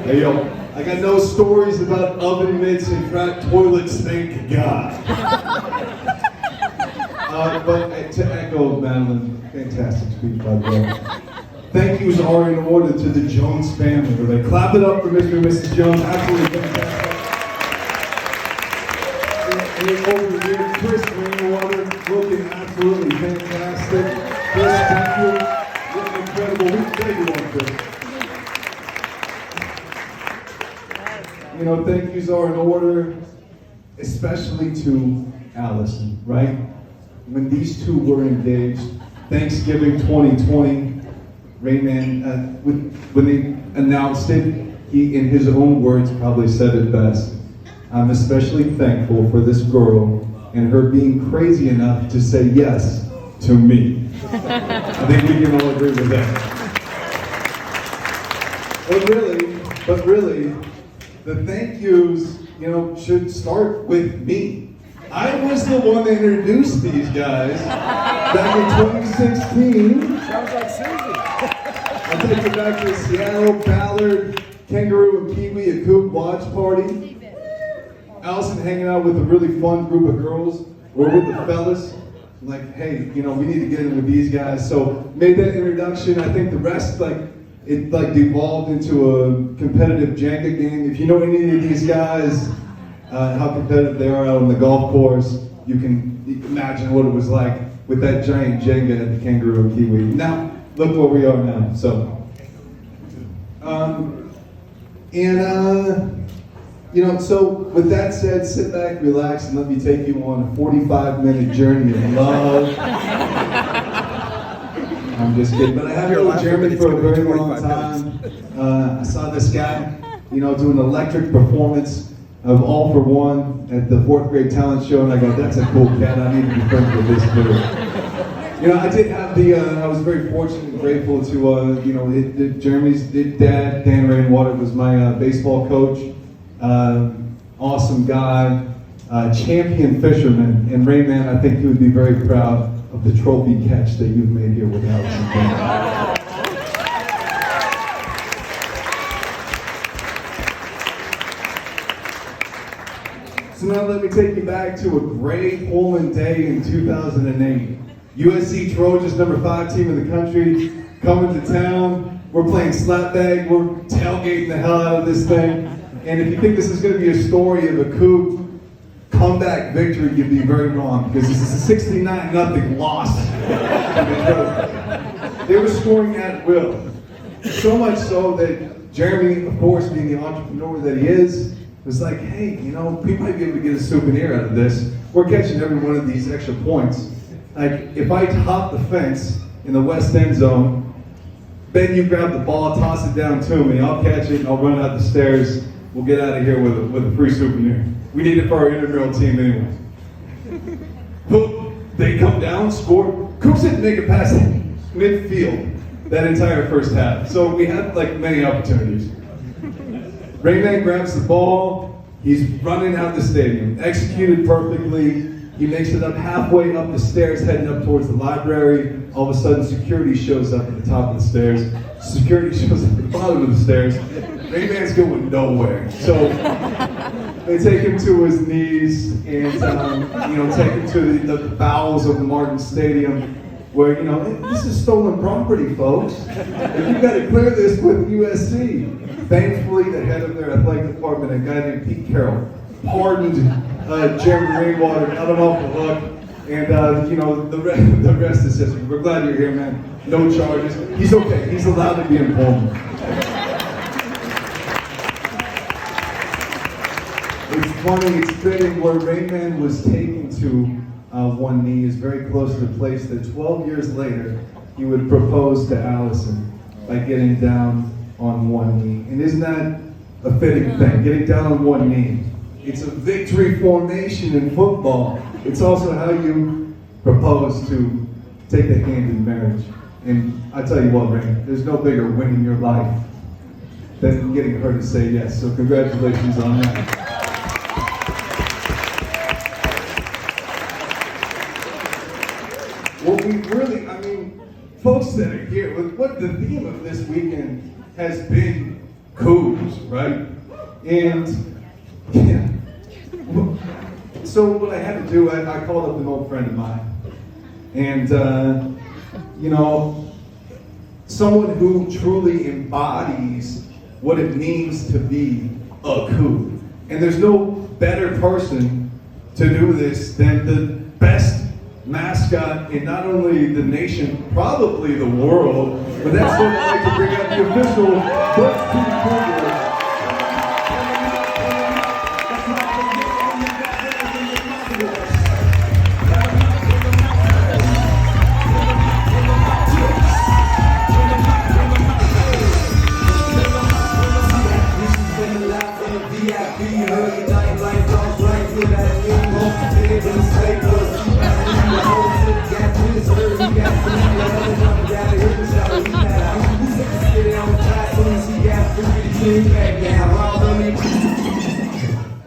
Hey yo, I got no stories about oven mitts and cracked toilets, thank God. But to echo Madeline, fantastic speech by the way. Thank yous are in order to the Jones family. Everybody, clap it up for Mr. and Mrs. Jones, absolutely fantastic. And over here, Chris Rainwater, looking absolutely fantastic. Chris, thank you. Looking incredible. We thank you all, Chris. You know, thank yous are in order, especially to Allison, right? When these two were engaged, Thanksgiving 2020, Rayman, when they announced it, he, in his own words, probably said it best. I'm especially thankful for this girl and her being crazy enough to say yes to me. I think we can all agree with that. But really, the thank yous, you know, should start with me. I was the one that introduced these guys back in 2016. Sounds like Susie. I'll take you back to Seattle, Ballard, Kangaroo and Pee-wee, a Coop watch party. Allison hanging out with a really fun group of girls. We're with the fellas. Like, hey, you know, we need to get in with these guys. So made that introduction. I think the rest, it devolved into a competitive Jenga game. If you know any of these guys, how competitive they are out on the golf course, you can imagine what it was like with that giant Jenga at the Kangaroo and Kiwi. Now, look where we are now. So, you know, so with that said, sit back, relax, and let me take you on a 45-minute journey of love. I'm just kidding, but I haven't known Jeremy for a very long time. I saw this guy, you know, do an electric performance of All for One at the 4th grade talent show, and I go, that's a cool cat, I need to be friends with this dude. You know, I did have I was very fortunate and grateful to, you know, Jeremy's dad, Dan Rainwater, was my baseball coach. Awesome guy, champion fisherman, and Rayman, I think he would be very proud of the trophy catch that you've made here with Allison. So now let me take you back to a gray Pullman day in 2008. USC Trojans, number 5 team in the country, coming to town. We're playing slapbag, we're tailgating the hell out of this thing. And if you think this is going to be a story of a Coop comeback victory, you'd be very wrong, because this is a 69-0 loss. They were scoring at will. So much so that Jeremy, of course, being the entrepreneur that he is, was like, hey, you know, we might be able to get a souvenir out of this. We're catching every one of these extra points. Like, if I hop the fence in the west end zone, then you grab the ball, toss it down to me, I'll catch it, and I'll run out the stairs. We'll get out of here with a free souvenir. We need it for our intramural team anyway. Boom, they come down, score. Cooks didn't make it past midfield that entire first half. So we had like many opportunities. Rayman grabs the ball. He's running out the stadium, executed perfectly. He makes it up halfway up the stairs, heading up towards the library. All of a sudden, security shows up at the top of the stairs. Security shows up at the bottom of the stairs. Rayman's going nowhere. So they take him to his knees and you know, take him to the bowels of the Martin Stadium, where, you know, this is stolen property, folks. And you've got to clear this with USC. Thankfully, the head of their athletic department, a guy named Pete Carroll, pardoned Jeremy Rainwater, got him off the hook, and you know, the rest is history. We're glad you're here, man. No charges. He's okay. He's allowed to be in Pullman. It's funny, it's fitting where Rayman was taken to one knee is very close to the place that 12 years later he would propose to Allison by getting down on one knee. And isn't that a fitting thing, getting down on one knee? It's a victory formation in football. It's also how you propose to take the hand in marriage. And I tell you what, Ray, there's no bigger win in your life than getting her to say yes. So congratulations on that. What we really, I mean, folks that are here, what the theme of this weekend has been Cougs, right? And yeah. So what I had to do, I called up an old friend of mine. And, you know, someone who truly embodies what it means to be a Coug. And there's no better person to do this than the best mascot in not only the nation, probably the world, but that's what I'd like to bring up the official Butch P. Cougar.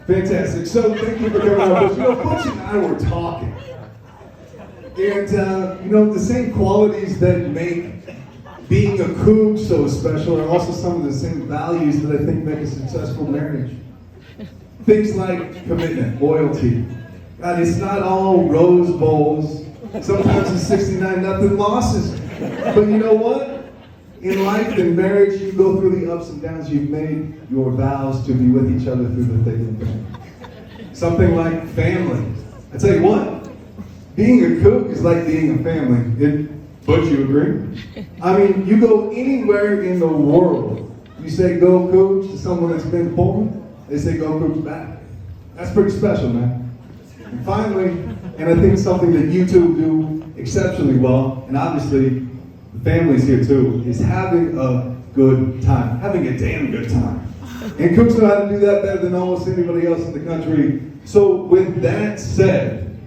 Fantastic. So thank you for coming out. You know, Butch and I were talking. And, you know, the same qualities that make being a Coug so special are also some of the same values that I think make a successful marriage. Things like commitment, loyalty. God, it's not all rose bowls. Sometimes it's 69-0 losses. But you know what? In life and marriage, you go through the ups and downs. You've made your vows to be with each other through the thick and thin. Something like family. I tell you what, being a Coug is like being a family. Butch, you agree? I mean, you go anywhere in the world, you say go Cougs to someone that's been born, they say go Cougs back. That's pretty special, man. And finally, and I think something that you two do exceptionally well, and obviously the family's here too, is having a good time. Having a damn good time. And Cougs know how to do that better than almost anybody else in the country. So with that said,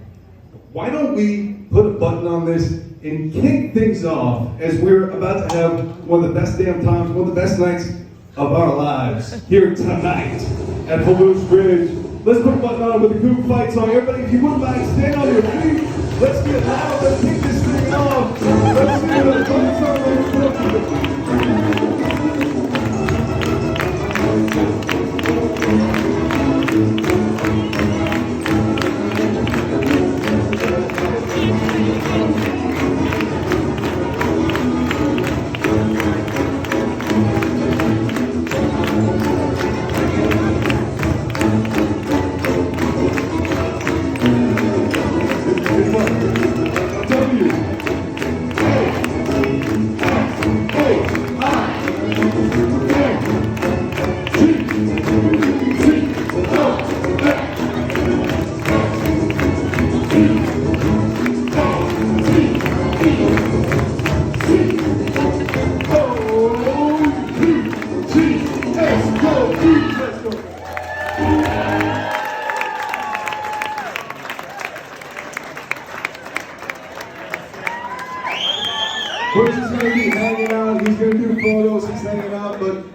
why don't we put a button on this and kick things off as we're about to have one of the best damn times, one of the best nights of our lives here tonight at Palouse Bridge. Let's put a button on it with the Coug fight song. Everybody, if you wouldn't mind, stand on your feet. Let's get loud. Let's kick this thing off. Let's see the fight song. Butch is going to be hanging out. He's going to do photos. He's hanging out, but